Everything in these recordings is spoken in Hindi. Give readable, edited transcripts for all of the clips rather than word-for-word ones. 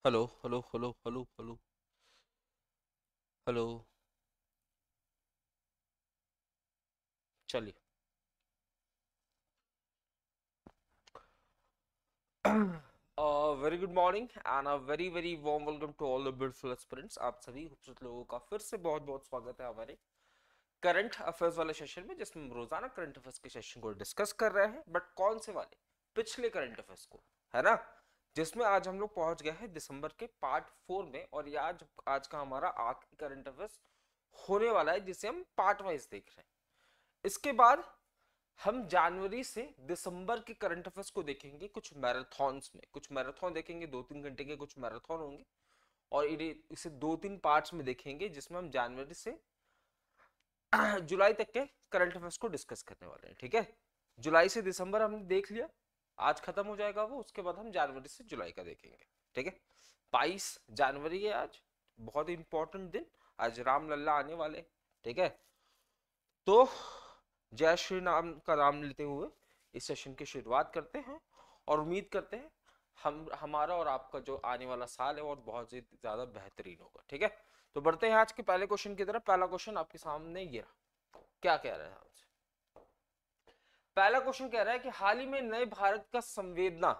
Hello hello hello hello hello hello. चलिए। Very good morning and a very very warm welcome to all the beautiful aspirants. आप सभी खूबसूरत लोगों का फिर से बहुत बहुत स्वागत है हमारे करंट अफेयर्स वाले सेशन में, जिसमें हम रोजाना करंट अफेयर्स के सेशन को डिस्कस कर रहे हैं। बट कौन से वाले? पिछले करंट अफेयर्स को, है ना? जिसमें आज हम लोग पहुंच गए हैं दिसंबर के पार्ट 4 में, और ये आज आज का हमारा आखिरी करंट अफेयर्स होने वाला है, जिसे हम पार्ट वाइज देख रहे हैं। इसके बाद हम जनवरी से दिसंबर के करंट अफेयर्स को देखेंगे कुछ मैराथन्स में। कुछ मैराथन देखेंगे, 2-3 घंटे के कुछ मैराथन होंगे, और इसे 2-3 पार्ट्स में देखेंगे, जिसमें हम जनवरी से जुलाई तक के करंट अफेयर्स को डिस्कस करने वाले हैं। ठीक है, जुलाई से दिसंबर हमने देख लिया, आज खत्म हो जाएगा वो। उसके बाद हम जनवरी से जुलाई का देखेंगे। ठीक है, 22 जनवरी है आज, बहुत ही इंपॉर्टेंट दिन। आज राम लल्ला आने वाले। ठीक है, तो जय श्री राम का नाम लेते हुए इस सेशन की शुरुआत करते हैं, और उम्मीद करते हैं हम हमारा और आपका जो आने वाला साल है वो बहुत ही ज्यादा बेहतरीन होगा। ठीक है, तो बढ़ते हैं आज के पहले क्वेश्चन की तरफ। पहला क्वेश्चन आपके सामने ये रहा। क्या कह रहे हैं आपसे? पहला क्वेश्चन कह रहा है कि हाल ही में नए भारत का संवेदना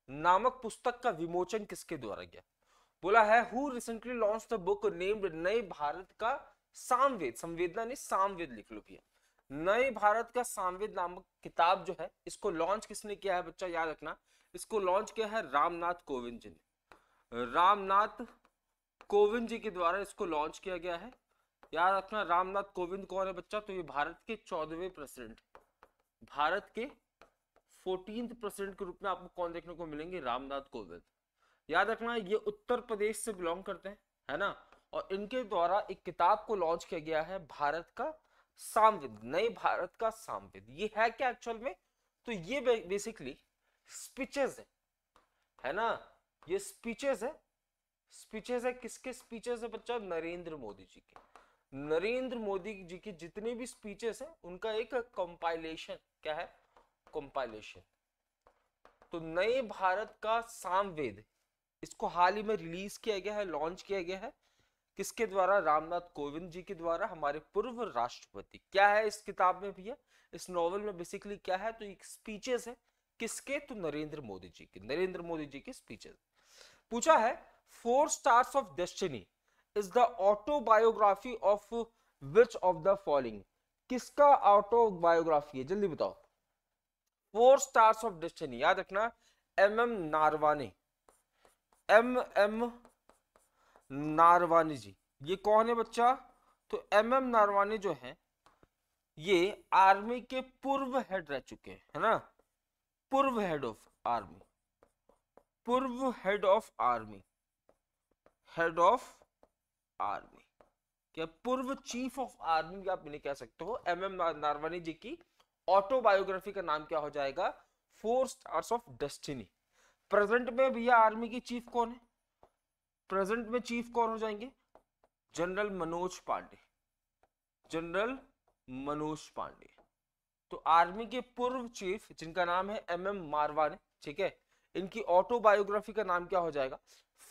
नामक पुस्तक का विमोचन किसके द्वारा किया? बोला है who recently launch the book named नए भारत का सामवेद। संवेदना नहीं, सामवेद लिख लो भैया। नए भारत का सामवेद नामक किताब जो है, इसको लॉन्च किसने किया है बच्चा? याद रखना, इसको लॉन्च किया है रामनाथ कोविंद जी ने। रामनाथ कोविंद जी के द्वारा इसको लॉन्च किया गया है। याद रखना, रामनाथ कोविंद कौन है बच्चा? तो ये भारत के 14वें प्रेसिडेंट, भारत के 14th प्रेसिडेंट के रूप में आपको कौन देखने को मिलेंगे? रामनाथ कोविंद। याद रखना, ये उत्तर प्रदेश से बिलोंग करते हैं, है ना? और इनके द्वारा एक किताब को लॉन्च किया गया है, भारत का सामवेद, नए भारत का सामवेद। ये है क्या एक्चुअल में? तो ये बेसिकली स्पीचेस है ना? ये स्पीचेस है। स्पीचेस है, किसके स्पीचेस है बच्चा? नरेंद्र मोदी जी के। नरेंद्र मोदी जी की जितने भी स्पीचेस हैं उनका एक कंपाइलेशन। क्या है? कंपाइलेशन। तो नए भारत का सामवेद, इसको हाल ही में रिलीज किया गया है, लॉन्च किया गया है। किसके द्वारा? रामनाथ कोविंद जी के द्वारा, हमारे पूर्व राष्ट्रपति। क्या है इस किताब में भैया? इस नॉवल में बेसिकली क्या है? तो एक स्पीचेस है। किसके? तो नरेंद्र मोदी जी के। नरेंद्र मोदी जी के स्पीचेस। पूछा है four stars of destiny is the autobiography of which of the following? किसका ऑटोबायोग्राफी है? जल्दी बताओ। फोर स्टार्स ऑफ डेस्टिनी, याद रखना, M M Naravane. M M Naravane ji, ये कौन है बच्चा? तो एम एम नारवानी जो है, ये आर्मी के पूर्व हेड रह चुके हैं, है ना? पूर्व हेड ऑफ आर्मी, पूर्व head of army, head of army. क्या पूर्व चीफ ऑफ आर्मी आप इन्हें कह सकते हो। एम एम नारवानी जी की ऑटोबायोग्राफी का नाम क्या हो जाएगा? Four stars of destiny. Present में भैया आर्मी की चीफ कौन है? प्रेजेंट में चीफ कौन हो जाएंगे? जनरल मनोज पांडे। जनरल मनोज पांडे। तो आर्मी के पूर्व चीफ जिनका नाम है एम एम मारवाने, ठीक है, इनकी ऑटोबायोग्राफी का नाम क्या हो जाएगा?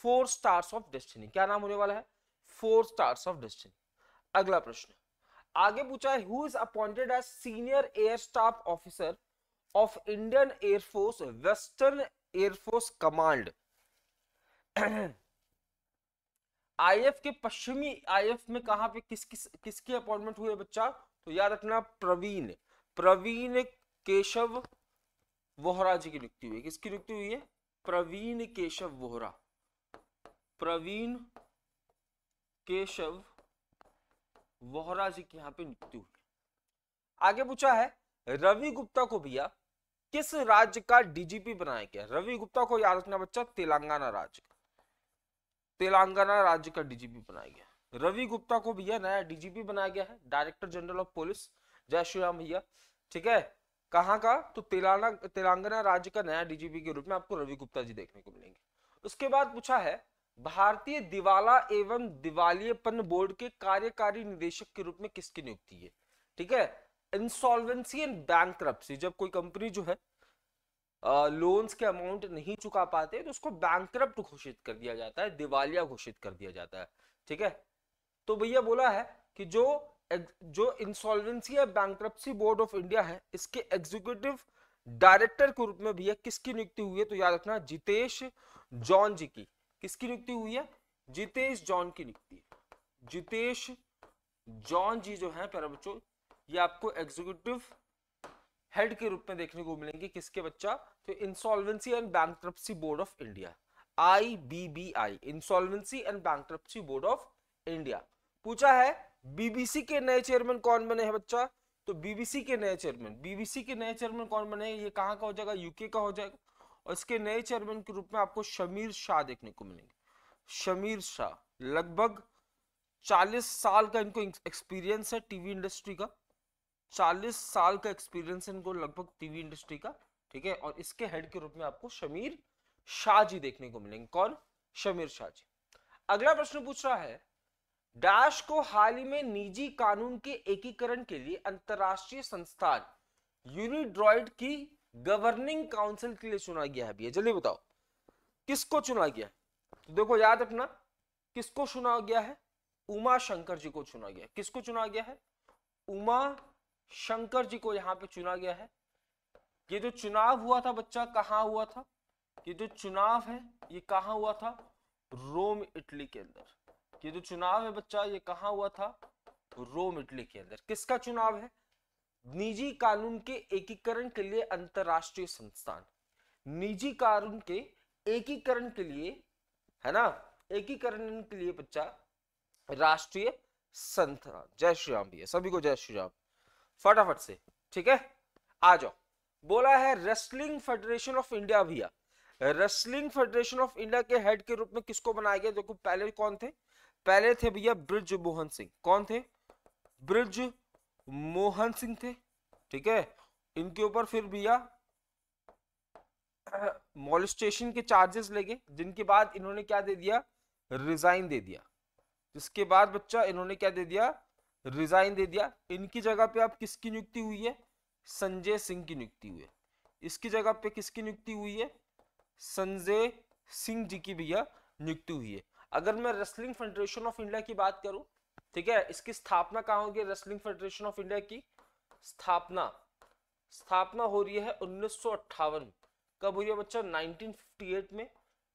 Four stars of destiny. क्या नाम होने वाला है? Four stars of destiny. अगला प्रश्न आगे पूछा है who is appointed as senior air staff officer of Indian Air Force Western Air Force Command. IAF के पश्चिमी आईएफ में कहां पे किसकी अपॉइंटमेंट हुई है बच्चा? तो याद रखना, प्रवीण प्रवीण केशव वोहरा जी की नियुक्ति हुई है। किसकी नियुक्ति हुई है? प्रवीण केशव वोहरा। प्रवीण केशव वोहरा जी की यहां पे नियुक्ति हुई है। आगे पूछा है रवि गुप्ता को भैया किस राज्य का डीजीपी बनाया गया? रवि गुप्ता को याद रखना बच्चा, तेलंगाना राज्य का, तेलंगाना राज्य का डीजीपी बनाया गया। रवि गुप्ता को भैया नया डीजीपी बनाया गया है, डायरेक्टर जनरल ऑफ पुलिस। जय श्री राम भैया। ठीक है, कहां का? तो तेलंगाना राज्य का नया डीजीपी के रूप में आपको रवि गुप्ता जी देखने को मिलेंगे। उसके बाद पूछा है भारतीय दिवाला एवं दिवालियेपन बोर्ड के कार्यकारी निदेशक के रूप में किसकी नियुक्ति है? ठीक है, इंसॉल्वेंसी एंड बैंकरप्सी, जब कोई कंपनी जो है लोन्स के अमाउंट नहीं चुका पाते तो उसको बैंकरप्ट घोषित कर दिया जाता है, दिवालिया घोषित कर दिया जाता है। ठीक है, तो भैया बोला है कि जो इंसॉल्वेंसी या बैंकरप्सी बोर्ड ऑफ इंडिया है, इसके एग्जीक्यूटिव डायरेक्टर के रूप में भैया किसकी नियुक्ति हुई है, तो याद रखना जितेश जॉन जी की। किसकी नियुक्ति हुई है, जितेश जॉन की नियुक्ति है। जितेश जॉन जी जो है प्यारे बच्चों, ये आपको एग्जीक्यूटिव हेड के रूप में देखने को मिलेंगे। किसके बच्चा, तो insolvency and bankruptcy board of India, IBBI, insolvency and bankruptcy board of India. पूछा है बीबीसी के नए चेयरमैन कौन बने हैं बच्चा, तो बीबीसी के नए चेयरमैन कौन बने हैं, ये कहां का हो जाएगा, यूके का हो जाएगा। और इसके नए चेयरमैन के रूप में आपको शमीर शाह देखने को मिलेंगे। शमीर शाह, लगभग 40 साल का इनको एक्सपीरियंस है टीवी इंडस्ट्री का, 40 साल का एक्सपीरियंस इनको लगभग टीवी इंडस्ट्री का। ठीक है, और इसके हेड के रूप में आपको शमीर शाह जी देखने को मिलेंगे। कौन, शमीर शाह जी। अगला प्रश्न पूछ रहा है, डैश को हाल ही में निजी कानून के एकीकरण के लिए अंतरराष्ट्रीय संस्थान यूनिड्रॉइड की गवर्निंग काउंसिल के लिए चुना गया है। भैया जल्दी बताओ किसको चुना गया, तो देखो याद रखना किसको चुना गया है, उमा शंकर जी को चुना गया। किसको चुना गया है, उमा शंकर जी को यहां पे चुना गया है। ये जो चुनाव हुआ था बच्चा, कहां हुआ था, ये जो चुनाव है ये कहां हुआ था, रोम इटली के अंदर। ये जो चुनाव है बच्चा ये कहां हुआ था, रोम इटली के अंदर। किसका चुनाव है, निजी कानून के एकीकरण के लिए अंतरराष्ट्रीय संस्थान, निजी कानून के एकीकरण के लिए, है ना, एकीकरण के लिए बच्चा राष्ट्रीय संस्थान। जय श्री राम भैया, सभी को जय श्री राम, फटाफट से। ठीक है, आ जाओ। बोला है रेसलिंग फेडरेशन ऑफ इंडिया भैया, रेसलिंग फेडरेशन ऑफ इंडिया के हेड के रूप में किसको बनाया गया, देखो पहले कौन थे, पहले थे भैया ब्रिज मोहन सिंह। कौन थे, ब्रिज मोहन सिंह थे। ठीक है, इनके ऊपर फिर भैया मॉलेस्टेशन के चार्जेस लगे, जिनके बाद इन्होंने क्या दे दिया, रिजाइन दे दिया। जिसके बाद बच्चा इन्होंने क्या दे दिया, रिजाइन दे दिया। इनकी जगह पे अब किसकी नियुक्ति हुई है, संजय सिंह की नियुक्ति हुई है। इसकी जगह पे किसकी नियुक्ति हुई है, संजय सिंह जी की भैया नियुक्ति हुई है। अगर मैं रेसलिंग फेडरेशन ऑफ इंडिया की बात करूं, ठीक है, इसकी स्थापना कहां होगी, रेसलिंग फेडरेशन ऑफ इंडिया की स्थापना हो रही है 1958। कब हुई है बच्चा, 1958 में।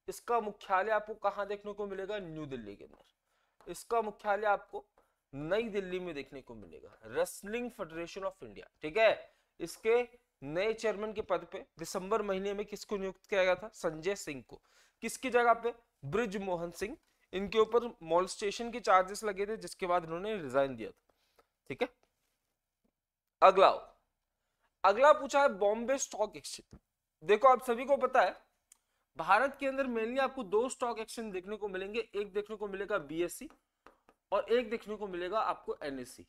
इसका मुख्यालय आपको कहां देखने को मिलेगा, न्यू दिल्ली के अंदर। इसका मुख्यालय आपको नई दिल्ली में देखने को मिलेगा, रेसलिंग फेडरेशन ऑफ इंडिया। ठीक है, इसके नए चेयरमैन के पद पे दिसंबर महीने में किसको नियुक्त किया गया था, संजय सिंह को। किसकी जगह पे, ब्रिज मोहन सिंह। इनके ऊपर मॉलेस्टेशन के चार्जेस लगे थे, जिसके बाद इन्होंने रिजाइन दिया था। ठीक है, अगला पूछा है बॉम्बे स्टॉक एक्सचेंज। देखो आप सभी को पता है भारत के अंदर मेनली आपको दो स्टॉक एक्सचेंज देखने को मिलेंगे, एक देखने को मिलेगा BSE और एक देखने को मिलेगा आपको NSE।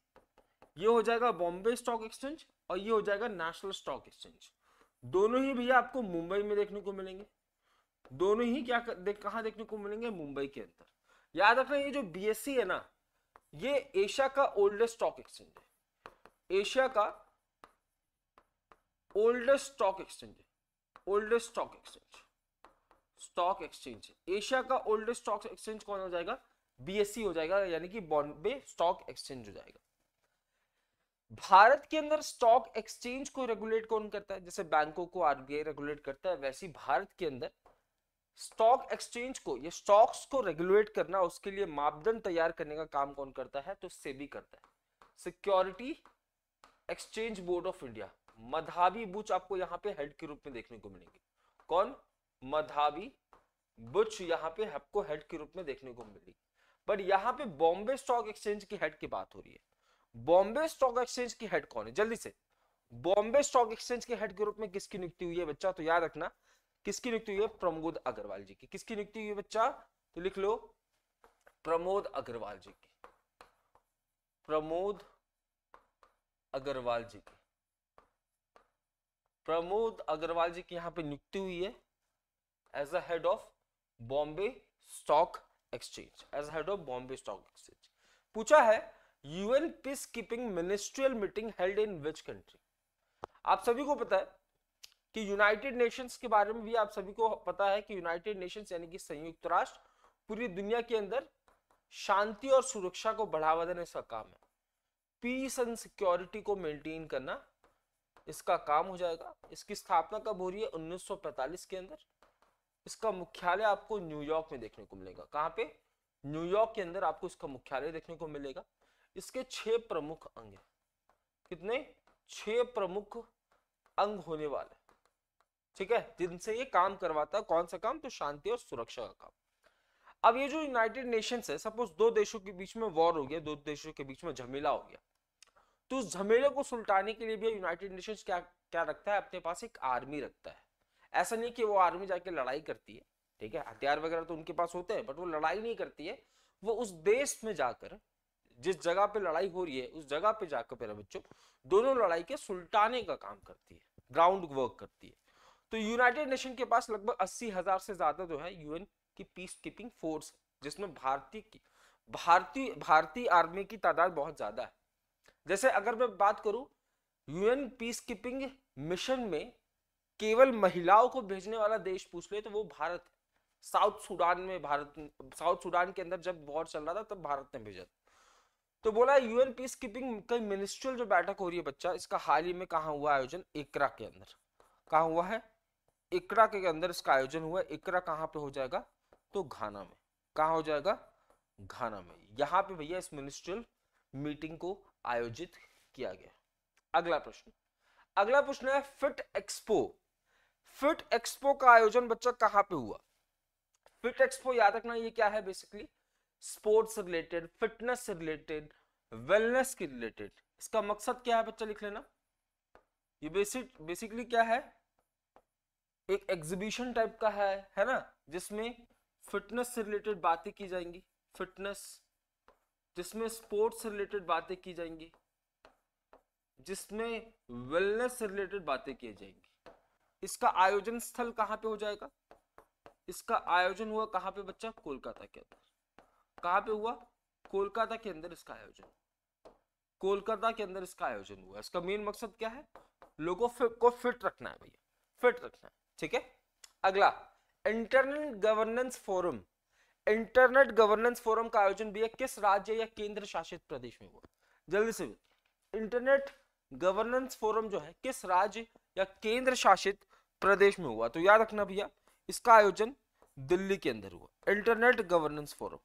ये हो जाएगा बॉम्बे स्टॉक एक्सचेंज और ये हो जाएगा नेशनल स्टॉक एक्सचेंज। दोनों ही भैया आपको मुंबई में देखने को मिलेंगे। दोनों ही कहां देखने को मिलेंगे, मुंबई के अंदर। याद रखना ये जो BSE है ना, ये एशिया का ओल्डेस्ट स्टॉक एक्सचेंज है, एशिया का ओल्डेस्ट स्टॉक एक्सचेंज है, ओल्डेस्ट स्टॉक एक्सचेंज। एशिया का ओल्डेस्ट स्टॉक एक्सचेंज कौन हो जाएगा, BSE हो जाएगा, यानी कि बॉम्बे स्टॉक एक्सचेंज हो जाएगा। भारत के अंदर स्टॉक एक्सचेंज को रेगुलेट कौन करता है, जैसे बैंकों को RBI रेगुलेट करता है, वैसे ही भारत के अंदर स्टॉक एक्सचेंज को, ये स्टॉक्स को रेगुलेट करना, उसके लिए मापदंड तैयार करने का काम कौन करता है, तो सेबी करता है, security exchange board of India. Madhabi Buch आपको यहाँ पे हेड के रूप में देखने को मिलेंगे। कौन, मधावी बुच यहाँ पे आपको हेड के रूप में देखने को मिलेगी। बट यहाँ पे बॉम्बे स्टॉक एक्सचेंज की हेड की बात हो रही है। बॉम्बे स्टॉक एक्सचेंज की हेड कौन है, जल्दी से। बॉम्बे स्टॉक एक्सचेंज के हेड के रूप में किसकी नियुक्ति हुई है बच्चा, तो याद रखना किसकी नियुक्ति हुई है, प्रमोद अग्रवाल जी की। किसकी नियुक्ति हुई है बच्चा, तो लिख लो प्रमोद अग्रवाल जी की, प्रमोद अग्रवाल जी की, प्रमोद अग्रवाल जी की यहां पे नियुक्ति हुई है as a head of Bombay Stock Exchange, as head of Bombay Stock Exchange. पूछा है UN peace keeping ministerial meeting held in which country. आप सभी को पता है कि यूनाइटेड नेशंस के बारे में भी आप सभी को पता है कि यूनाइटेड नेशंस यानी कि संयुक्त राष्ट्र पूरी दुनिया के अंदर शांति और सुरक्षा को बढ़ावा देने का काम है। पीस एंड सिक्योरिटी को मेंटेन करना इसका काम हो जाएगा। इसकी स्थापना कब हो रही है? 1945 के अंदर। इसका मुख्यालय आपको न्यूयॉर्क में देखने को मिलेगा। कहां पे? न्यूयॉर्क के अंदर आपको इसका मुख्यालय देखने को मिलेगा। इसके 6 प्रमुख अंग हैं। कितने? 6 प्रमुख अंग होने वाले, ठीक है, जिनसे ये काम करवाता है। कौन सा काम? तो शांति और सुरक्षा का काम। अब ये जो यूनाइटेड नेशंस है, सपोज दो देशों के बीच में वॉर हो गया, दो देशों के बीच में झमेला हो गया, तो उस झमेले को सुलटाने के लिए भी यूनाइटेड नेशंस क्या क्या रखता है? अपने पास एक आर्मी रखता है। ऐसा नहीं कि वो आर्मी जाके लड़ाई करती है, ठीक है, हथियार वगैरह तो उनके पास होते हैं, बट वो लड़ाई नहीं करती है। वो उस देश में जाकर, जिस जगह पे लड़ाई हो रही है उस जगह पे जाकर मेरे बच्चों दोनों लड़ाई के सुलटाने का काम करती है, ग्राउंड वर्क करती है। तो यूनाइटेड नेशन के पास लगभग 80,000 से ज्यादा जो है यूएन की पीस कीपिंग फोर्स, जिसमें भारतीय आर्मी की तादाद बहुत ज्यादा है। जैसे अगर मैं बात करूं यूएन पीस कीपिंग मिशन में केवल महिलाओं को भेजने वाला देश पूछ ले तो वो भारत है। साउथ सुडान के अंदर जब वॉर चल रहा था तब भारत ने भेजा। तो बोला यूएन पीस कीपिंग का मिनिस्ट्रियल जो बैठक हो रही है बच्चा, इसका हाल ही में कहां हुआ आयोजन? एकरा के अंदर। कहां हुआ है? एकरा के अंदर इसका आयोजन हुआ। एकरा कहां पे हो जाएगा? तो घाना में। कहां हो जाएगा? घाना में। यहां पे भैया इस मिनिस्ट्रियल मीटिंग को आयोजित किया गया। अगला प्रश्न है फिट एक्सपो। फिट एक्सपो का आयोजन बच्चा कहां पे हुआ? फिट एक्सपो याद रखना ये क्या है? बेसिकली स्पोर्ट्स से रिलेटेड, फिटनेस से रिलेटेड, वेलनेस के रिलेटेड। इसका मकसद क्या है बच्चा? लिख लेना। ये बेसिकली क्या है? एक एग्जीबिशन टाइप का है ना, जिसमें फिटनेस से रिलेटेड बातें की जाएंगी, फिटनेस, जिसमें स्पोर्ट्स से रिलेटेड बातें की जाएंगी, जिसमें वेलनेस से रिलेटेड बातें की जाएंगी। इसका आयोजन स्थल कहां पे हो जाएगा? इसका आयोजन हुआ कहां पे बच्चा? कोलकाता के अंदर। कहां पे हुआ? कोलकाता के अंदर इसका आयोजन। कोलकाता के अंदर इसका आयोजन हुआ। इसका मेन मकसद क्या है? लोगों को फिट रखना है भैया, फिट रखना है, ठीक है। अगला internet governance forum. Internet governance forum का आयोजन भैया किस राज्य या केंद्र शासित प्रदेश में हुआ? जल्दी से। इंटरनेट गवर्नेंस फोरम जो है किस राज्य या केंद्र शासित प्रदेश में हुआ? तो याद रखना भैया इसका आयोजन दिल्ली के अंदर हुआ, इंटरनेट गवर्नेंस फोरम।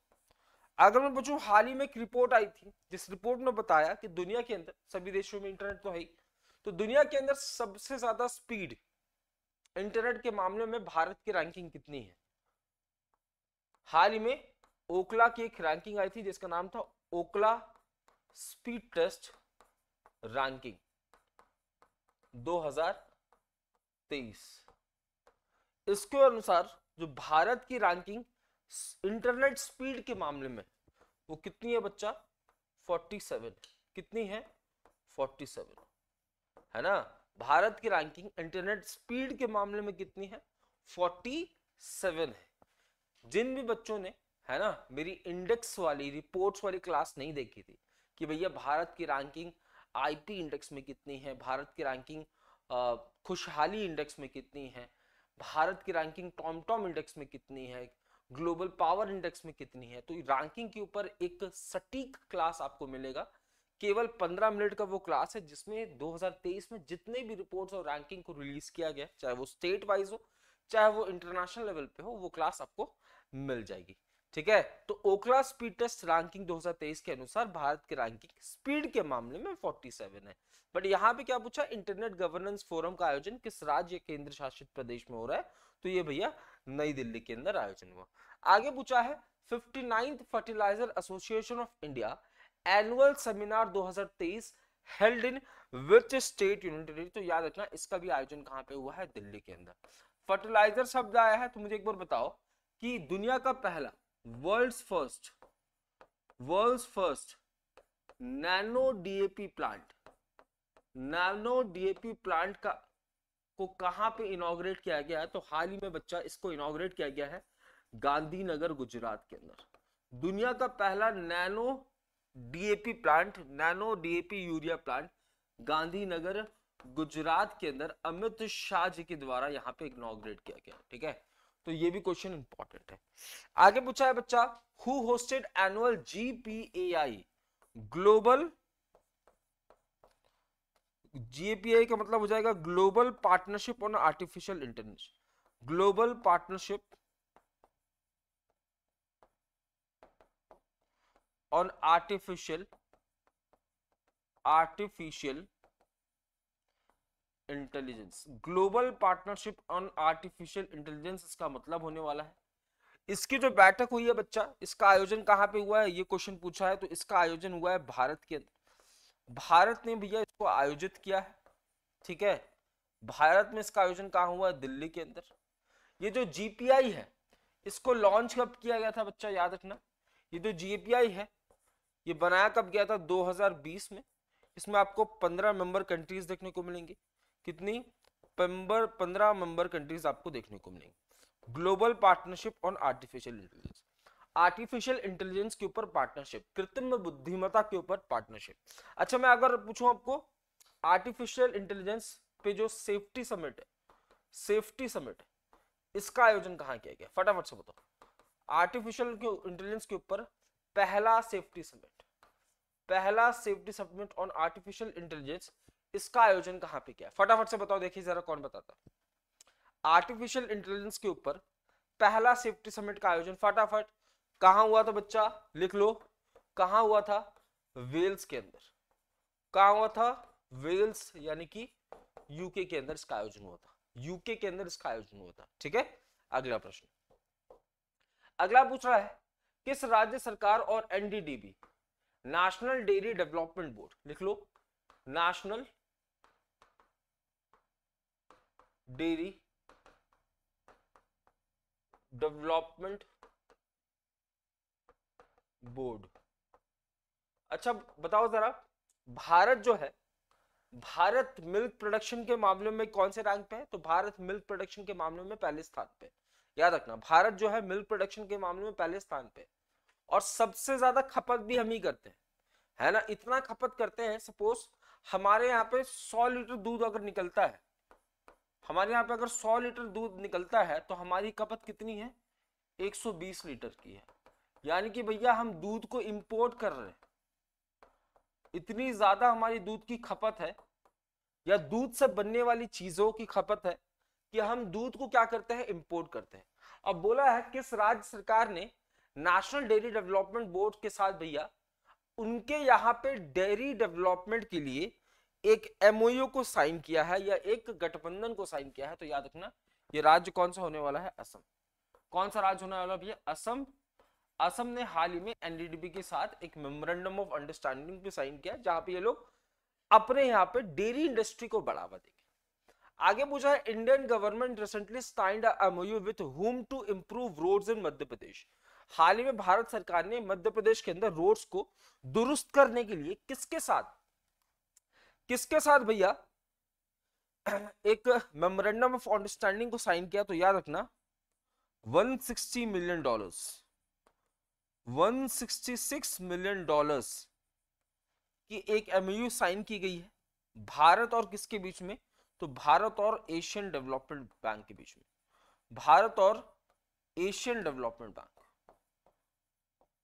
अगर मैं पूछूं, हाल ही में एक रिपोर्ट आई थी जिस रिपोर्ट में बताया कि दुनिया के अंदर, सभी देशों में इंटरनेट तो है ही, तो दुनिया के अंदर सबसे ज्यादा स्पीड इंटरनेट के मामले में भारत की रैंकिंग कितनी है? हाल ही में ओकला की एक रैंकिंग आई थी जिसका नाम था ओकला स्पीड टेस्ट रैंकिंग 2023। इसके अनुसार जो भारत की रैंकिंग इंटरनेट स्पीड के मामले में वो कितनी है बच्चा? 47। कितनी है? 47 है ना। भारत की रैंकिंग इंटरनेट स्पीड के मामले में कितनी है? 47 है। जिन भी बच्चों ने, है ना, मेरी इंडेक्स वाली, रिपोर्ट्स वाली क्लास नहीं देखी थी कि भैया भारत की रैंकिंग आईपी इंडेक्स में कितनी है, भारत की रैंकिंग खुशहाली इंडेक्स में कितनी है, भारत की रैंकिंग टॉमटॉम इंडेक्स में कितनी है, ग्लोबल पावर इंडेक्स में कितनी है, तो रैंकिंग के ऊपर एक सटीक क्लास आपको मिलेगा। केवल 15 मिनट का वो क्लास है जिसमें 2023 में जितने भी रिपोर्ट्स और रैंकिंग को रिलीज किया गया, चाहे वो स्टेट वाइज हो चाहे वो इंटरनेशनल लेवल पे हो, वो क्लास आपको मिल जाएगी, ठीक है। तो ओकला स्पीड टेस्ट रैंकिंग 2023 के अनुसार भारत की रैंकिंग स्पीड के मामले में 47 है। बट यहाँ पे क्या पूछा? इंटरनेट गवर्नेंस फोरम का आयोजन किस राज्य केंद्र शासित प्रदेश में हो रहा है? तो ये भैया नई दिल्ली के अंदर आयोजन हुआ। आगे पूछा है 59th fertiliser association of India annual seminar 2023 held in which state union. तो याद रखना इसका भी आयोजन कहां पे हुआ है? दिल्ली के अंदर। फर्टिलाइजर शब्द आया है तो मुझे एक बार बताओ कि दुनिया का पहला world's first nano DAP plant को कहां पे इनॉग्रेट किया गया है? तो हाल ही में बच्चा इसको इनॉग्रेट किया गया है गांधीनगर गुजरात के अंदर। दुनिया का पहला nano DAP urea plant Gandhinagar Gujarat के अंदर अमित शाह जी के द्वारा यहाँ पे इनॉग्रेट किया गया, ठीक है। तो ये भी क्वेश्चन इंपॉर्टेंट है। आगे पूछा है बच्चा, who hosted annual GPAI global, GPI का मतलब हो जाएगा global partnership on artificial intelligence, global partnership on artificial intelligence, global partnership on artificial intelligence, इसका मतलब होने वाला है। इसकी जो बैठक हुई है बच्चा, इसका आयोजन कहाँ पे हुआ है, ये क्वेश्चन पूछा है। तो इसका आयोजन हुआ है भारत के अंदर, भारत ने भैया इसको आयोजित किया है, ठीक है। भारत में इसका आयोजन कहाँ हुआ है, दिल्ली के अंदर। ये जो जीपीआई है, इसको लॉन्च कब किया गया था बच्चा, याद रखना। ये जो जीपीआई है, ये बनाया कब गया था, 2020 में। इसमें आपको 15 मेंबर कंट्रीज देखने को मिलेंगी। कितनी, 15 मेंबर कंट्रीज आपको देखने को मिलेंगी। Global partnership on artificial intelligence, artificial intelligence के ऊपर पार्टनरशिप, कृत्रिम बुद्धिमत्ता के ऊपर पार्टनरशिप। अच्छा, मैं अगर पूछूं आपको, आर्टिफिशियल इंटेलिजेंस पे जो सेफ्टी समिट है, सेफ्टी समिट, इसका आयोजन कहाँ किया गया, फटाफट से बताओ। आर्टिफिशियल इंटेलिजेंस के ऊपर पहला सेफ्टी समिट, पहला safety summit on artificial intelligence, इसका आयोजन कहां पे किया, फटाफट से बताओ। देखिए जरा कौन बताता। आर्टिफिशियल इंटेलिजेंस के ऊपर पहला सेफ्टी समिट का आयोजन फटाफट कहां हुआ था बच्चा, लिख लो। कहां हुआ था, वेल्स के अंदर। कहां हुआ था, वेल्स, यानी कि यूके के अंदर इसका आयोजन हुआ था, यूके के अंदर इसका आयोजन हुआ था, ठीक है। अगला प्रश्न, अगला पूछ रहा है, किस राज्य सरकार और NDDB, national dairy development board, लिख लो, नेशनल डेयरी डेवलपमेंट बोर्ड। अच्छा बताओ जरा, भारत जो है, भारत मिल्क प्रोडक्शन के मामले में कौन से रैंक पे है, तो भारत मिल्क प्रोडक्शन के मामले में पहले स्थान पे। याद रखना, भारत जो है मिल्क प्रोडक्शन के मामले में पहले स्थान पे, और सबसे ज्यादा खपत भी हम ही करते हैं, है ना। इतना खपत करते हैं, सपोज हमारे यहाँ पे 100 लीटर दूध अगर निकलता है, हमारे यहाँ पे अगर 100 लीटर दूध निकलता है, तो हमारी खपत कितनी है, 120 लीटर की है। यानी कि भैया हम दूध को इंपोर्ट कर रहे हैं, इतनी ज्यादा हमारी दूध की खपत है, या दूध से बनने वाली चीजों की खपत है, कि हम दूध को क्या करते हैं, इंपोर्ट करते हैं। अब बोला है किस राज्य सरकार ने नेशनल डेयरी डेवलपमेंट बोर्ड के साथ भैया, उनके यहाँ पे डेयरी डेवलपमेंट के लिए एक एमओयू को साइन किया है, या एक गठबंधन को साइन किया है। तो याद रखना, ये राज्य कौन सा होने वाला है, असम। कौन सा राज्य होने वाला भैया, असम। असम ने हाल ही में एनडीडीबी के साथ एक मेमोरेंडम ऑफ अंडरस्टैंडिंग पे साइन किया, जहां पे ये लोग अपने यहाँ पे डेयरी इंडस्ट्री को बढ़ावा देंगे। आगे पूछा है, Indian government recently signed a MOU with whom to improve roads in Madhya Pradesh. हाल ही में भारत सरकार ने मध्य प्रदेश के अंदर रोड्स को दुरुस्त करने के लिए किसके साथ, किसके साथ भैया एक मेमोरेंडम ऑफ अंडरस्टैंडिंग को साइन किया। तो याद रखना, $160 मिलियन, $166 मिलियन की एक एमओयू साइन की गई है, भारत और किसके बीच में, तो भारत और एशियन डेवलपमेंट बैंक के बीच में। भारत और Asian development bank,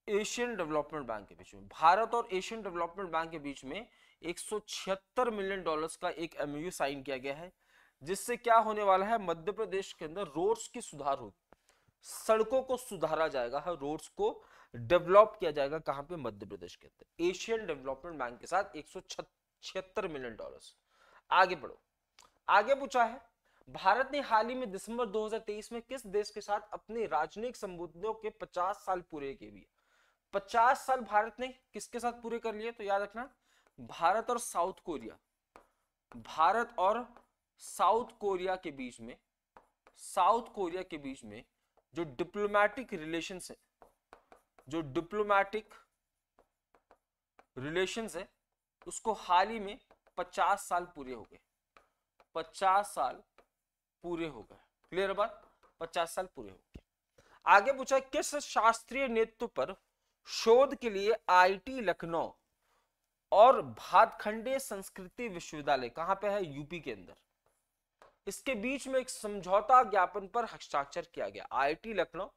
Asian development bank के बीच में, भारत और एशियन डेवलपमेंट बैंक के बीच में $176 मिलियन का एक एमओयू साइन किया गया है, जिससे क्या होने वाला है, मध्य प्रदेश के अंदर रोड्स की सुधार होगी, सड़कों को सुधारा जाएगा, रोड्स को डेवलप किया जाएगा। कहां पे, मध्य प्रदेश के अंदर, एशियन डेवलपमेंट बैंक के साथ $176 मिलियन। आगे बढ़ो, आगे पूछा है, भारत ने हाल ही में दिसंबर 2023 में किस देश के साथ अपने राजनयिक संबंधों के 50 साल पूरे किए। 50 साल भारत ने किसके साथ पूरे कर लिए, तो याद रखना, भारत और साउथ कोरिया, भारत और साउथ कोरिया के बीच में, साउथ कोरिया के बीच में जो डिप्लोमेटिक रिलेशंस है, जो डिप्लोमेटिक रिलेशंस है, उसको हाल ही में 50 साल पूरे हो गए, 50 साल पूरे हो गए। क्लियर बात, 50 साल पूरे हो गए। आगे पूछा, किस शास्त्रीय नेतृत्व पर शोध के लिए आईआईटी लखनऊ और भातखंडे संस्कृति विश्वविद्यालय कहां पे है, यूपी के अंदर, इसके बीच में एक समझौता ज्ञापन पर हस्ताक्षर किया गया। आईआईटी लखनऊ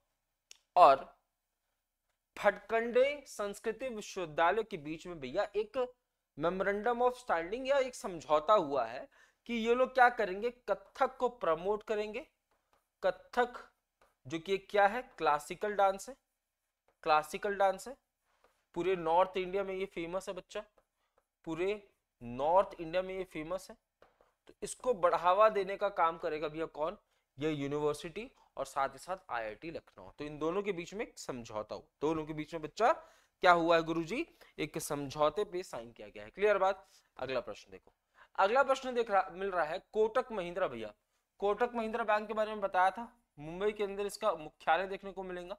और भातखंडे संस्कृति विश्वविद्यालय के बीच में भैया एक मेमोरेंडम ऑफ स्टैंडिंग या एक समझौता हुआ है कि ये लोग क्या करेंगे, कथक को प्रमोट करेंगे। कथक जो कि क्या है, क्लासिकल डांस है, क्लासिकल डांस है, पूरे नॉर्थ इंडिया में ये फेमस है बच्चा, पूरे नॉर्थ इंडिया में ये फेमस है। तो इसको बढ़ावा देने का काम करेगा भैया कौन, ये यूनिवर्सिटी और साथ ही साथ आईआईटी लखनऊ। तो इन दोनों के बीच में एक समझौता हुआ, दोनों के बीच में बच्चा क्या हुआ है गुरुजी, एक समझौते पे साइन किया गया है। क्लियर बात। अगला प्रश्न देखो, अगला प्रश्न मिल रहा है कोटक महिंद्रा। भैया कोटक महिंद्रा बैंक के बारे में बताया था, मुंबई के अंदर इसका मुख्यालय देखने को मिलेगा,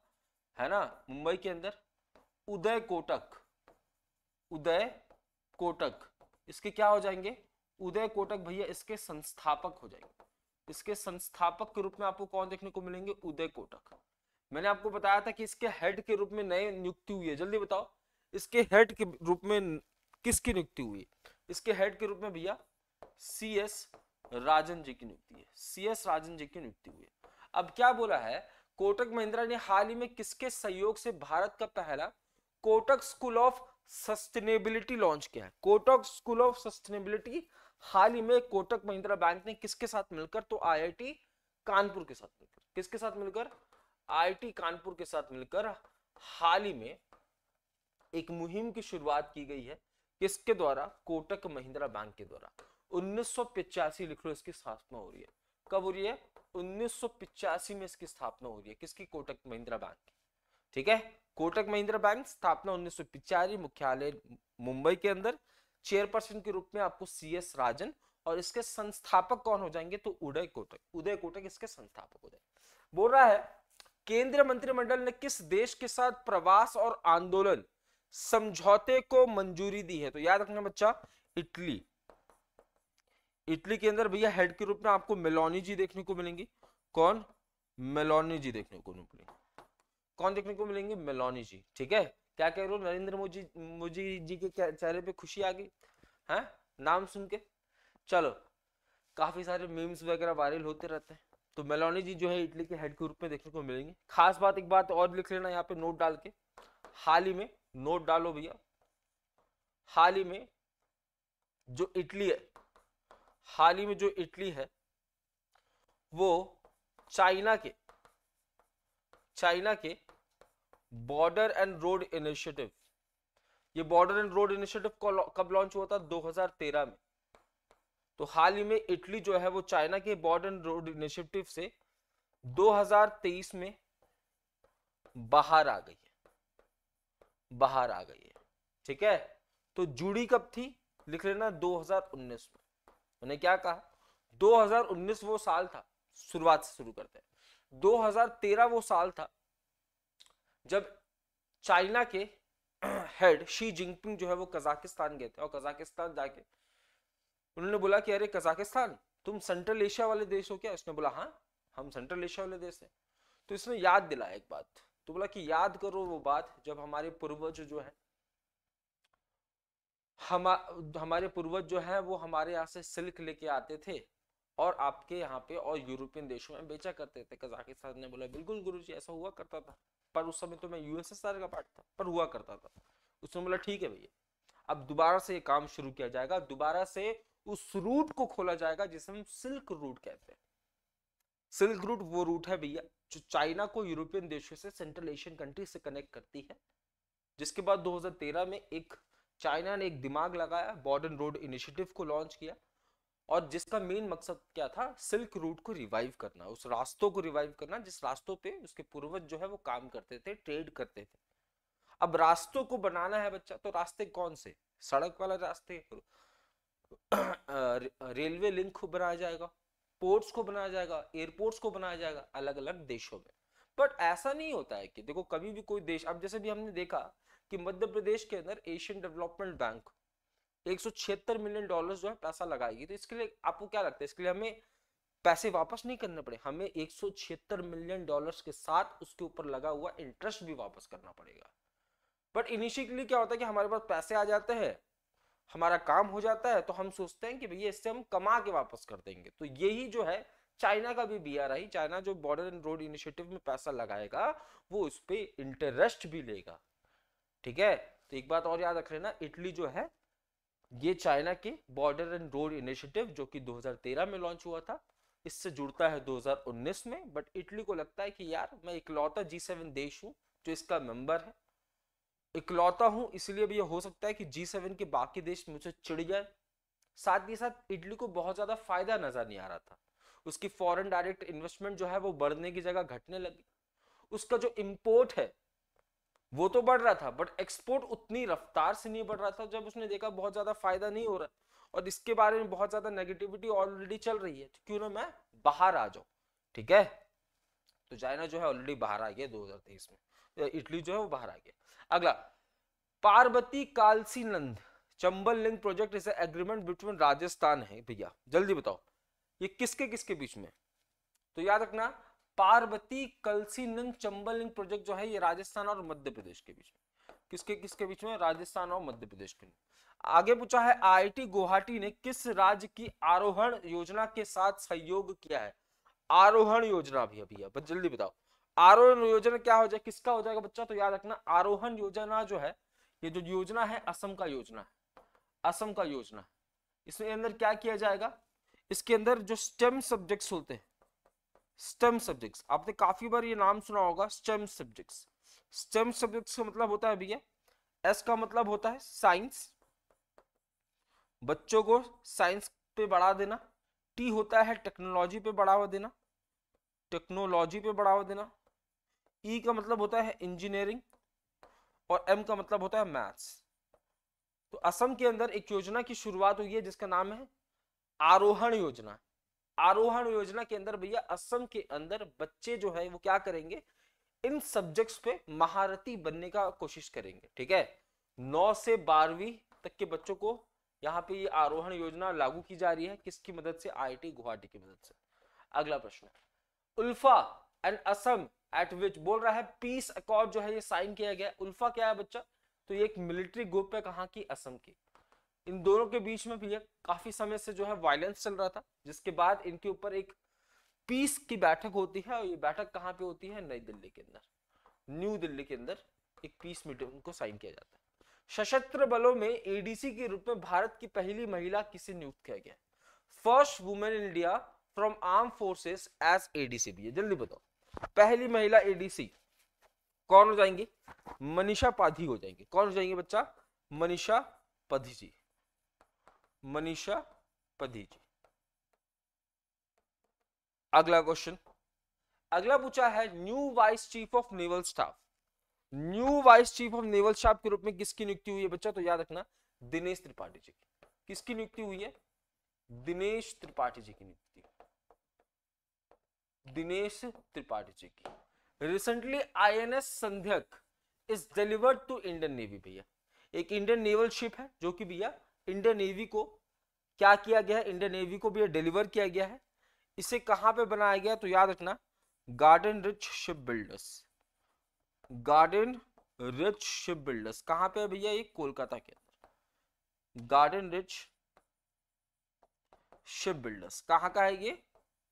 है ना, मुंबई के अंदर उदय कोटक, उदय कोटक, इसके क्या हो जाएंगे, उदय कोटक भैया इसके संस्थापक हो जाएंगे। इसके संस्थापक के रूप में आपको कौन देखने को मिलेंगे, उदय कोटक। मैंने आपको बताया था कि इसके हेड के रूप में नए नियुक्ति हुई है, जल्दी बताओ इसके हेड के रूप में किसकी नियुक्ति हुई है, इसके हेड के रूप में भैया CS राजन जी की नियुक्ति है, CS राजन जी की नियुक्ति हुई है। अब क्या बोला है, कोटक महिंद्रा ने हाल ही में किसके सहयोग से भारत का पहला Kotak school of sustainability launch किया है। कोटक स्कूल ऑफ सस्टेनेबिलिटी हाल ही में कोटक महिंद्रा बैंक ने किसके साथ मिलकर, तो आईआईटी कानपुर के साथ मिलकर, किसके साथ मिलकर, आईआईटी कानपुर के साथ मिलकर हाल ही में एक मुहिम की शुरुआत की गई है। किसके द्वारा, कोटक महिंद्रा बैंक के द्वारा। 1985 लिख लो इसकी स्थापना हो रही है, कब हो रही है, 1985 में इसकी स्थापना हो रही है, किसकी, कोटक महिंद्रा बैंक की। ठीक है, कोटक महिंद्रा बैंक स्थापना 1985, मुख्यालय मुंबई के अंदर, चेयरपर्सन के रूप में आपको CS राजन, और इसके संस्थापक कौन हो जाएंगे, तो उदय कोटक, उदय कोटक इसके संस्थापक हो जाएंगे। बोल रहा है केंद्रीय मंत्रिमंडल ने किस देश के साथ प्रवास और आंदोलन समझौते को मंजूरी दी है, तो याद रखना बच्चा, इटली। इटली के अंदर भैया हेड के रूप में आपको मेलोनी जी देखने को मिलेंगी, कौन, मेलोनी जी देखने को मिलेंगी, कौन देखने को मिलेंगे, मेलोनी जी। ठीक है, क्या कह रहे हो, नरेंद्र मोदी जी के चेहरे पे खुशी आ गई है नाम सुन के। चलो, काफी सारे मीम्स वगैरह वायरल होते रहते हैं। तो मेलोनी जी जो है इटली के हेड के रूप में देखने को मिलेंगे। खास बात, एक बात और लिख लेना यहाँ पे नोट डाल के, हाल ही में, नोट डालो भैया, हाल ही में जो इटली है, हाल ही में जो इटली है वो चाइना के बॉर्डर एंड रोड इनिशिएटिव, ये बॉर्डर एंड रोड इनिशिएटिव कब लॉन्च हुआ था, 2013 में। तो हाल ही में इटली जो है वो चाइना के बॉर्डर एंड रोड इनिशिएटिव से 2023 में बाहर आ गई है, बाहर आ गई है। ठीक है, तो जुड़ी कब थी, लिख लेना 2019 में। मैंने क्या कहा, 2019 वो साल था, शुरुआत से शुरू करते हैं, 2013 वो साल था जब चाइना के हेड शी जिनपिंग जो है वो कजाकिस्तान गए थे, और कजाकिस्तान जाके उन्होंने बोला कि अरे कजाकिस्तान तुम सेंट्रल एशिया वाले देश हो क्या, उसने बोला हाँ हम सेंट्रल एशिया वाले देश हैं। तो इसने याद दिलाया एक बात, तो बोला कि याद करो वो बात जब हमारे पूर्वज जो है, हमारे पूर्वज जो है वो हमारे यहाँ से सिल्क लेके आते थे और आपके यहाँ पे और यूरोपियन देशों में बेचा करते थे। कजाकिस्तान ने बोला बिल्कुल गुरुजी ऐसा हुआ करता था, पर उस समय तो मैं यूएसएसआर का पार्ट था, पर हुआ करता था। उसने बोला ठीक है भैया, अब दोबारा से ये काम शुरू किया जाएगा, दोबारा से उस रूट को खोला जाएगा जिसे हम सिल्क रूट कहते हैं। सिल्क रूट वो रूट है भैया जो चाइना को यूरोपियन देशों से सेंट्रल एशियन कंट्री से कनेक्ट करती है। जिसके बाद 2013 में एक चाइना ने एक दिमाग लगाया, बॉर्डर रोड इनिशिएटिव को लॉन्च किया, और जिसका मेन मकसद क्या था, सिल्क रूट को रिवाइव करना, उस रास्तों को रिवाइव करना जिस रास्तों पे उसके पूर्वज जो है वो काम करते थे, ट्रेड करते थे। अब रास्तों को बनाना है बच्चा, तो रास्ते कौन से, सड़क वाला रास्ते, रेलवे लिंक को बनाया जाएगा, पोर्ट्स को बनाया जाएगा, एयरपोर्ट्स को बनाया जाएगा अलग अलग देशों में। बट ऐसा नहीं होता है कि देखो कभी भी कोई देश, अब जैसे भी हमने देखा कि मध्य प्रदेश के अंदर Asian development bank 176 million dollar जो है पैसा लगाएगी, तो इसके लिए आपको क्या लगता है, इसके लिए हमें पैसे वापस नहीं करने पड़े, हमें 176 मिलियन डॉलर्स के साथ उसके ऊपर लगा हुआ इंटरेस्ट भी वापस करना पड़ेगा। बट इनिशियली क्या होता है कि हमारे पास पैसे आ जाते हैं हमारा काम हो जाता है तो हम सोचते हैं कि भैया इससे हम कमा के वापस कर देंगे। तो यही जो है चाइना का भी BRI, चाइना जो बॉर्डर एंड रोड इनिशिएटिव में पैसा लगाएगा वो उस पे इंटरेस्ट भी लेगा। ठीक है, तो एक बात और याद रख लेना, इटली जो है ये चाइना के बॉर्डर एंड रोड इनिशिएटिव जो कि 2013 में लॉन्च हुआ था, इससे जुड़ता है 2019 में। बट इटली को लगता है कि यार मैं इकलौता G7 देश हूं जो इसका मेंबर है, इकलौता हूं, इसलिए भी ये हो सकता है कि G7 के बाकी देश मुझसे चिढ़ जाए। साथ ही साथ इटली को बहुत ज्यादा फायदा नजर नहीं आ रहा था, उसकी फॉरेन डायरेक्ट इन्वेस्टमेंट जो है वो बढ़ने की जगह घटने लगी, उसका जो इंपोर्ट है वो तो बढ़ रहा था बट एक्सपोर्ट उतनी रफ्तार से नहीं बढ़ रहा था। जब उसने देखा बहुत ज्यादा फायदा नहीं हो रहा और इसके बारे में बहुत ज्यादा नेगेटिविटी ऑलरेडी चल रही है, तो क्यों ना मैं बाहर आ जाऊं। ठीक है, तो चाइना जो है ऑलरेडी बाहर आ गया 2023 में, इटली जो है वो बाहर आ गया। अगला, Parvati Kalisindh Chambal link project is agreement between Rajasthan है। भैया जल्दी बताओ ये किसके किसके बीच में? तो याद रखना, पार्वती कलसी नंद चंबल लिंक प्रोजेक्ट जो है ये राजस्थान और मध्य प्रदेश के बीच में। किसके किसके बीच में? राजस्थान और मध्य प्रदेश के बीच। आगे पूछा है IIT गुवाहाटी ने किस राज्य की आरोहण योजना के साथ सहयोग किया है? आरोहण योजना भी अभी है, बस जल्दी बताओ आरोहण योजना क्या हो जाए, किसका हो जाएगा बच्चा? तो याद रखना आरोहण योजना जो है, ये जो योजना है असम का योजना है, असम का योजना है। इसमें अंदर क्या किया जाएगा? इसके अंदर जो स्टेम सब्जेक्ट्स होते हैं, स्टेम सब्जेक्ट्स, आपने काफी बार ये नाम सुना होगा स्टेम सब्जेक्ट्स। स्टेम सब्जेक्ट्स का मतलब होता है भैया, एस का मतलब होता है साइंस, बच्चों को साइंस पे बढ़ा देना। टी होता है टेक्नोलॉजी पे बढ़ावा देना, टेक्नोलॉजी पे बढ़ावा देना। ई का मतलब होता है इंजीनियरिंग और एम का मतलब होता है मैथ्स। तो असम के अंदर एक योजना की शुरुआत हुई है जिसका नाम है आरोहण योजना। आरोहण योजना के अंदर भैया असम के अंदर बच्चे जो है वो क्या करेंगे, इन सब्जेक्ट्स पे महारथी बनने का कोशिश करेंगे। ठीक है, 9 से 12वीं तक के बच्चों को यहाँ पे ये आरोहण योजना लागू की जा रही है, किसकी मदद से? IIT गुवाहाटी की मदद से। अगला प्रश्न, ULFA and Assam at which, बोल रहा है पीस अकॉर्ड जो है ये साइन किया गया। उल्फा क्या है बच्चा? तो ये एक मिलिट्री ग्रुप है, कहाँ की? असम की। इन दोनों के बीच में भी काफी समय से जो है वायलेंस चल रहा था, जिसके बाद इनके ऊपर एक पीस की बैठक होती है, और ये बैठक कहाँ पे होती है? नई दिल्ली के अंदर, न्यू दिल्ली के अंदर एक पीस मीटिंग को साइन किया जाता है। सशस्त्र बलों में ADC के रूप में भारत की पहली महिला किसे नियुक्त किया गया? First women in India from arm forces as ADC भी है, जल्दी बताओ पहली महिला ADC कौन हो जाएंगी? मनीषा पाधी हो जाएंगी। कौन हो जाएंगे बच्चा? मनीषा पाधी जी, मनीषा पाधी जी। अगला क्वेश्चन, अगला पूछा है new vice chief of naval staff, new vice chief of naval staff के रूप में किसकी नियुक्ति हुई है बच्चा? तो याद रखना दिनेश त्रिपाठी जी की। किसकी नियुक्ति हुई है? दिनेश त्रिपाठी जी की नियुक्ति, दिनेश त्रिपाठी जी की। Recently INS Sandhayak is delivered to Indian navy. भैया एक इंडियन नेवल शिप है जो कि भैया इंडियन नेवी को क्या किया गया है? इंडियन नेवी को भैया डिलीवर किया गया है। इसे कहां पे बनाया गया? तो याद रखना garden rich ship builders, garden rich ship builders कहां पे है भैया? ये कोलकाता के अंदर। गार्डन रिच शिप बिल्डर्स कहां का है? ये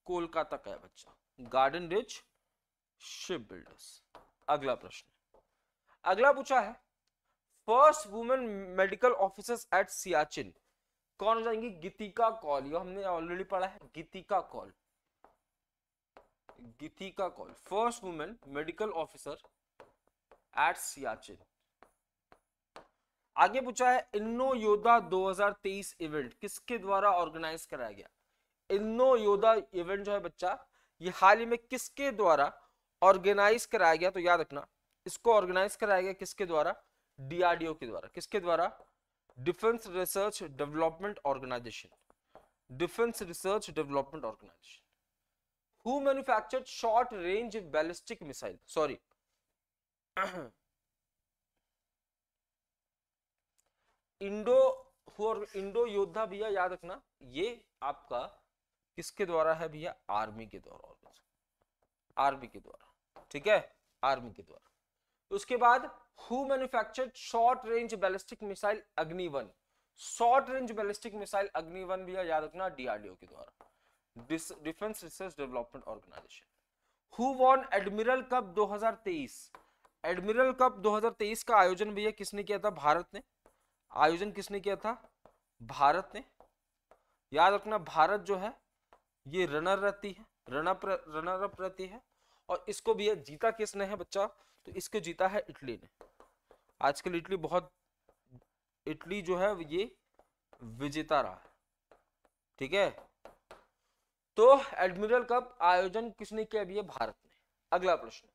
कोलकाता का है बच्चा, गार्डन रिच शिप बिल्डर्स। अगला प्रश्न, अगला पूछा है first women medical officers at Siachen कौन हो जाएंगी? गीतिका कौल। ये हमने ऑलरेडी पढ़ा है, Geetika Koul, Geetika Koul first women medical officer at Siachen. आगे पूछा है इन्नो योद्धा 2023 इवेंट किसके द्वारा ऑर्गेनाइज कराया गया? इन्नो योद्धा इवेंट जो है बच्चा ये हाल ही में किसके द्वारा ऑर्गेनाइज कराया गया? तो याद रखना इसको ऑर्गेनाइज कराया गया किसके द्वारा? DRDO के द्वारा। किसके द्वारा? Defence research development organisation, defence research development organisation. Who manufactured short range ballistic missile, sorry Indo योद्धा भैया याद रखना ये आपका किसके द्वारा है भैया? आर्मी के द्वारा, आर्मी के द्वारा। ठीक है, आर्मी के द्वारा। उसके बाद who manufactured short range ballistic missile Agni 1, short range ballistic missile Agni one भी याद रखना डीआरडीओ के द्वारा, defence research development organisation. Who won admiral cup 2023? Admiral cup 2023 का आयोजन भैया किसने किया था? भारत ने। आयोजन किसने किया था? भारत ने। याद रखना भारत जो है ये रनर रहती है, रनर अप रहती है। और इसको भी जीता किसने है बच्चा? तो इसको जीता है इटली ने। आजकल इटली जो है ये विजेता रहा है, ठीक है। तो एडमिरल कप आयोजन किसने किया भैया? भारत ने। अगला प्रश्न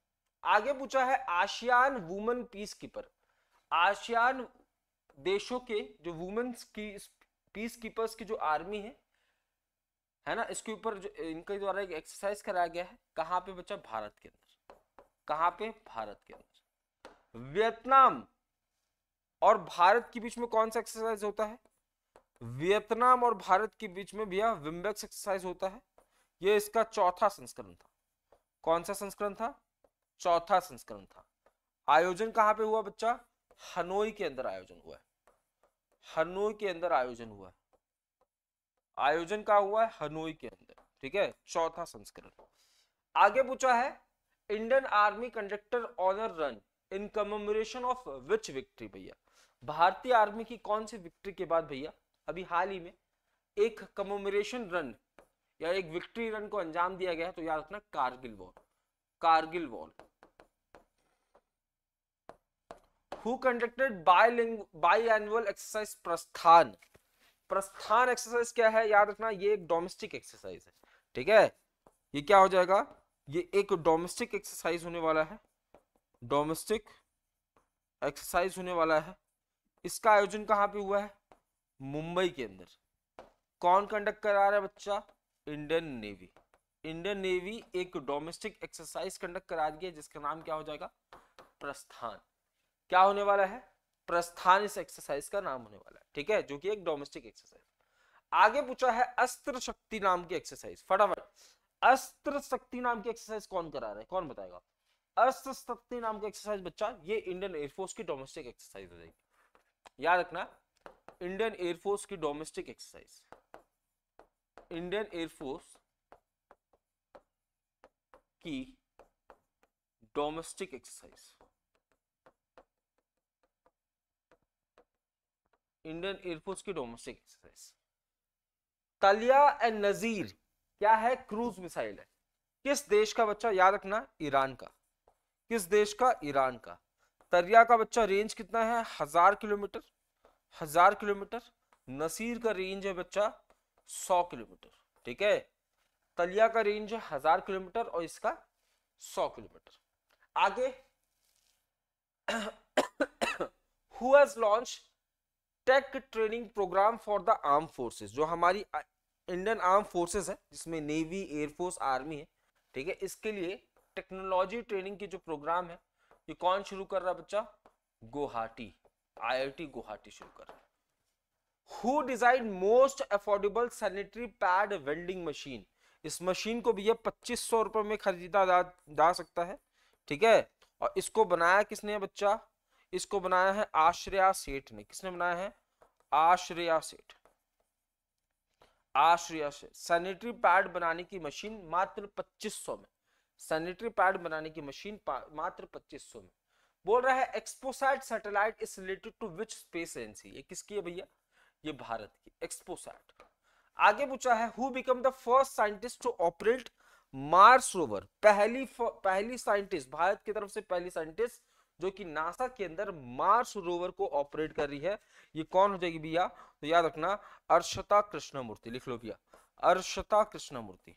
आगे पूछा है, ASEAN women piece keeper. ASEAN देशों के जो वुमेन्स की पीस कीपर्स की जो आर्मी है ना, इसके ऊपर जो इनके द्वारा एक एक्सरसाइज कराया गया है। कहां पे बच्चा? भारत के अंदर। कहां पे? भारत के अंदर। वियतनाम और भारत के बीच में कौन सा एक्सरसाइज होता है? वियतनाम और भारत के बीच में भैया विम्बेक्स एक्सरसाइज होता है। ये इसका चौथा संस्करण था। कौन सा संस्करण था? चौथा संस्करण था। आयोजन कहां पे हुआ बच्चा? हनोई के अंदर आयोजन हुआ है। हनोई के अंदर आयोजन हुआ है। आयोजन कहां हुआ है? हनोई के अंदर, ठीक है। चौथा संस्करण। आगे पूछा है, Indian army conducted honour run in commemoration of which victory? भैया भारतीय आर्मी की कौन सी विक्ट्री के बाद भैया अभी हाल ही में एक कमेमोरेशन रन या एक विक्ट्री रन को अंजाम दिया गया है? तो याद रखना Kargil war. Kargil war. Who conducted biannual exercise Prasthan? Prasthan exercise क्या है? याद रखना ये एक डोमेस्टिक एक्सरसाइज है, ठीक है। ये क्या हो जाएगा? ये एक डोमेस्टिक एक्सरसाइज होने वाला है। डोमेस्टिक एक्सरसाइज होने वाला है। इसका आयोजन कहां पे हुआ है? मुंबई के अंदर। कौन कंडक्ट करा रहा है बच्चा? Indian navy. इंडियन नेवी एक डोमेस्टिक एक्सरसाइज कंडक्ट करा रही है जिसका नाम क्या हो जाएगा? प्रस्थान। क्या होने वाला है? प्रस्थान इस एक्सरसाइज का नाम होने वाला है, ठीक है, जो कि एक डोमेस्टिक एक्सरसाइज। आगे पूछा है अस्त्र शक्ति नाम की एक्सरसाइज। फटाफट, अस्त्र शक्ति नाम की एक्सरसाइज कौन करा रहा है? कौन बताएगा? अस्त्र शक्ति नाम की एक्सरसाइज बच्चा ये इंडियन एयरफोर्स की डोमेस्टिक एक्सरसाइज हो जाएगी। याद रखना इंडियन एयरफोर्स की डोमेस्टिक एक्सरसाइज। इंडियन एयरफोर्स की डोमेस्टिक एक्सरसाइज। इंडियन एयरफोर्स की डोमेस्टिक एक्सरसाइज। तलिया एंड नजीर क्या है? क्रूज मिसाइल है। किस देश का बच्चा? याद रखना ईरान का। किस देश का? ईरान का। तलिया का बच्चा रेंज कितना है? 1000 किलोमीटर। 1000 किलोमीटर। नसीर का रेंज है बच्चा 100 किलोमीटर, ठीक है। तलिया का रेंज है 1000 किलोमीटर और इसका 100 किलोमीटर। आगे who has launch tech training programme for the arm forces? जो हमारी इंडियन आर्म फोर्सेस है जिसमें नेवी, एयरफोर्स, आर्मी है, ठीक है, इसके लिए टेक्नोलॉजी ट्रेनिंग की जो प्रोग्राम है ये कौन शुरू कर रहा है बच्चा? गुवाहाटी। आईआईटी गुवाहाटी शुरू कर रहा है। Who design most affordable sanitary pad vending machine? इस मशीन को भी ये 2500 रुपए में खरीदा जा सकता है, ठीक है। और इसको बनाया किसने है बच्चा? इसको बनाया है आश्रया सेठ ने। किसने बनाया है? आश्रया सेठ। आश्रया सेठ। सैनिटरी पैड बनाने की मशीन मात्र 2500 में। सैनिटरी पैड बनाने की मशीन मात्र 2500 में। बोल रहा है XPoSat satellite is related to which space agency? ये किसकी है भैया? ये भारत की एक्सपोसैट। आगे पूछा है who become the first scientist to operate Mars rover? पहली साइंटिस्ट, भारत की तरफ से पहली साइंटिस्ट जो कि नासा के अंदर मार्स रोवर को ऑपरेट कर रही है, ये कौन हो जाएगी भैया? तो याद रखना अर्शता कृष्णमूर्ति। लिख लो भैया, अर्शता कृष्णमूर्ति।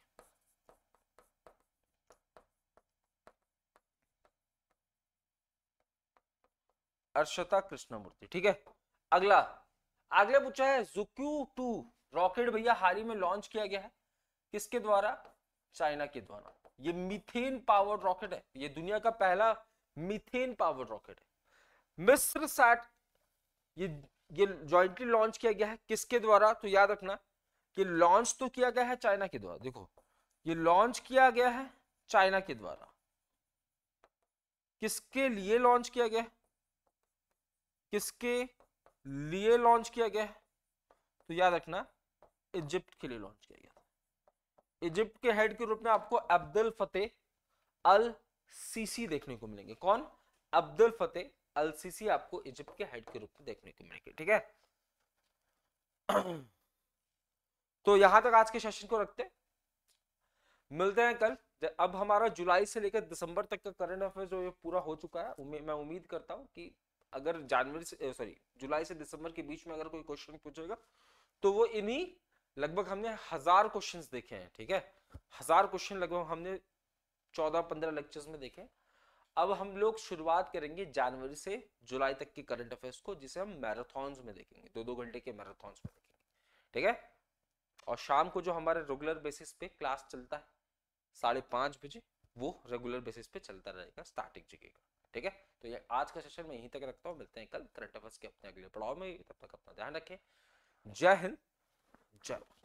अर्शता कृष्णमूर्ति, ठीक है। अगला अगले पूछा है जुक्यू 2 रॉकेट भैया हाल ही में लॉन्च किया गया है। किसके द्वारा? चाइना के द्वारा। ये मीथेन पावर्ड रॉकेट है। ये दुनिया का पहला मीथेन पावर्ड रॉकेट है। मिस्र सैट ये जॉइंटली लॉन्च किया गया है। किसके द्वारा? तो याद रखना कि लॉन्च तो किया गया है चाइना के द्वारा। देखो ये लॉन्च किया गया है चाइना के द्वारा। किसके लिए लॉन्च किया गया? किसके लिए लॉन्च किया गया है? तो याद रखना इजिप्ट के लिए लॉन्च किया गया था। इजिप्ट के हेड के रूप में आपको अब्दुल फतेह अल सीसी देखने को मिलेंगे। कौन? अब्दुल फतेह अल सीसी आपको इजिप्ट के हेड के रूप में देखने को मिलेंगे। ठीक है, तो यहां तक आज के सेशन को रखते हैं, मिलते हैं कल। अब हमारा जुलाई से लेकर दिसंबर तक का करंट अफेयर जो ये पूरा हो चुका है। मैं उम्मीद करता हूं कि अगर जनवरी से सॉरी जुलाई से दिसंबर के बीच में अगर कोई क्वेश्चन पूछेगा तो वो इन्हीं लगभग हमने 1000 क्वेश्चंस देखे हैं। ठीक है, 1000 क्वेश्चन लगभग हमने 14-15 लेक्चर्स में देखे। अब हम लोग शुरुआत करेंगे जनवरी से जुलाई तक के करंट अफेयर्स को, जिसे हम मैराथन्स में देखेंगे, 2-2 घंटे के मैराथन्स में देखेंगे। ठीक है, और शाम को जो हमारे रेगुलर बेसिस पे क्लास चलता है 5:30 बजे, वो रेगुलर बेसिस पे चलता रहेगा स्टार्टिंग जीके का। ठीक है, तो ये आज का सेशन मैं यहीं तक रखता हूँ। मिलते हैं कल करंट अफेयर्स के अपने अगले पड़ाव में। तब तक अपना ध्यान रखें। जय हिंद, जय भारत।